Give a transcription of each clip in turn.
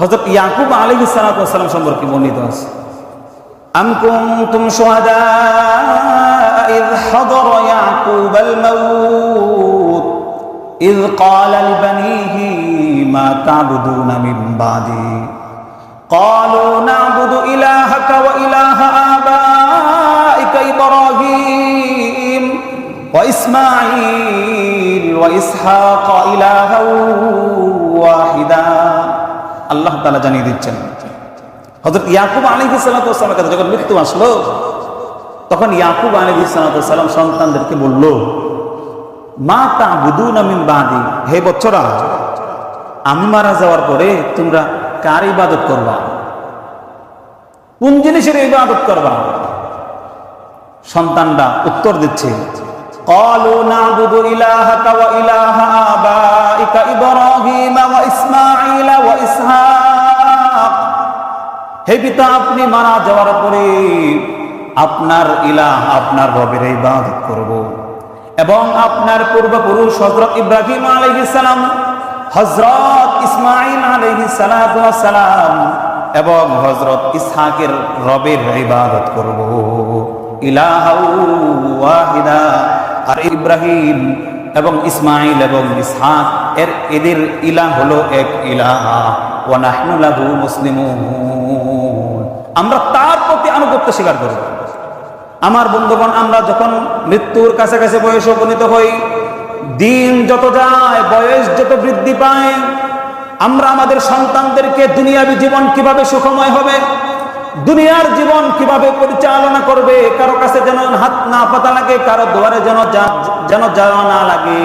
হযরত ইয়াকুব আলাইহিস সালাতু ওয়াস সালাম সম্পর্কে বর্ণিত আছে, আম কুনতুম শুহাদা ইয হাদারা ইয়াকুবাল মাউত ইয ক্বালা লিবানিহি মা তা'বুদুনা মিন বাদি ক্বালু না'বুদু ইলাহাকা ওয়া ইলাহা আবাইকা ইব্রাহিম ওয়া ইসমাঈল ওয়া ইসহাক ইলাহাও ওয়াহিদা। আল্লাহ তাআলা জানিয়ে দিচ্ছেন, হযরত ইয়াকুব আলাইহিস সালাতু ওয়াস সালামের কাছে যখন মৃত্যু আসলো, তখন ইয়াকুব আলাইহিস সালাতু ওয়াস সালাম সন্তানদেরকে বলল, মা তা'বুদুনা মিন বাদি, হে বচ্চরা, আমি মারা যাওয়ার পরে তোমরা কার ইবাদত করবা, কোন জিনিসের ইবাদত করবা? সন্তানরা উত্তর দিচ্ছে, ক্বালু না'বুদু ইলাহাকা ওয়া ইলাহা আবাইকা ইব্রাহিম ওয়া ইসমাঈল ওয়া ইসহাক। হে পিতা, আপনি মারা যাওয়ার পরে আপনার ইলাহ, আপনার রবের ইবাদত করব, এবং আপনার পূর্বপুরুষ হযরত ইব্রাহিম আলাইহিস সালাম, হযরত ইসমাঈল আলাইহিস সালাতু ওয়াস সালাম এবং হযরত ইসহাকের রবের ইবাদত করব। ইলাহু ওয়াহিদা, আর ইব্রাহিম এবং ইসমাঈল এবং ইসহাক এদের ইলাহ হলো এক ইলাহ। ওয়া নাহনু লাহু মুসলিমুন, আমরা তার প্রতি আনুগত্য স্বীকার করব। আমার বন্ধুগণ, আমরা যখন মৃত্যুর কাছাকাছি বয়সে উপনীত হই, দিন যত যায়, বয়স যত বৃদ্ধি পায়, আমরা আমাদের সন্তানদেরকে দুনিয়াবী জীবন কিভাবে সুখময় হবে, দুনিয়ার জীবন কিভাবে পরিচালনা করবে, কারো কাছে যেন হাত না পাতা লাগে, কারো দুয়ারে যেন যাওয়া না লাগে,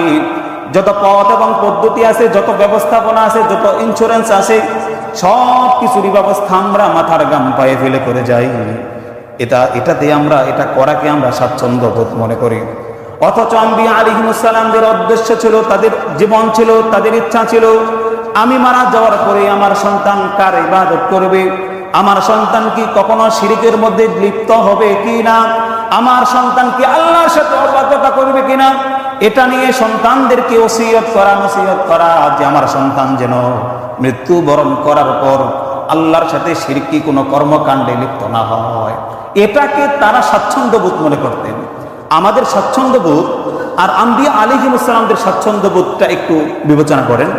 যত পথ এবং পদ্ধতি আছে, যত ব্যবস্থাপনা আছে, যত ইন্স্যুরেন্স আছে, সব কিছুরই ব্যবস্থা আমরা মাথার গাম পায়ে ফেলে করে যাই। এটাতে এটা করাকে আমরা স্বাচ্ছন্দ্য বোধ মনে করি। অথচ আম্বিয়া আলাইহিস সালামদের উদ্দেশ্য ছিল, তাদের জীবন ছিল, তাদের ইচ্ছা ছিল, আমি মারা যাওয়ার পরে আমার সন্তান কার ইবাদত করবে, আমার সন্তান কি কখনো শিরকের মধ্যে লিপ্ত হবে কিনা, আমার সন্তান কি আল্লাহর সাথে অবাধ্যতা করবে কিনা, এটা নিয়ে সন্তানদেরকে নসিহত করা যে আমার সন্তান যেন মৃত্যুবরণ করার পর আল্লাহর সাথে শিরকি কোনো কর্মকাণ্ডে লিপ্ত না হয়, এটাকে তারা স্বাচ্ছন্দ্যবোধ মনে করতেন। আমাদের স্বাচ্ছন্দ্যবোধ আর আম্বিয়া আলাইহিস সালামদের স্বাচ্ছন্দ্যবোধটা একটু বিবেচনা করেন।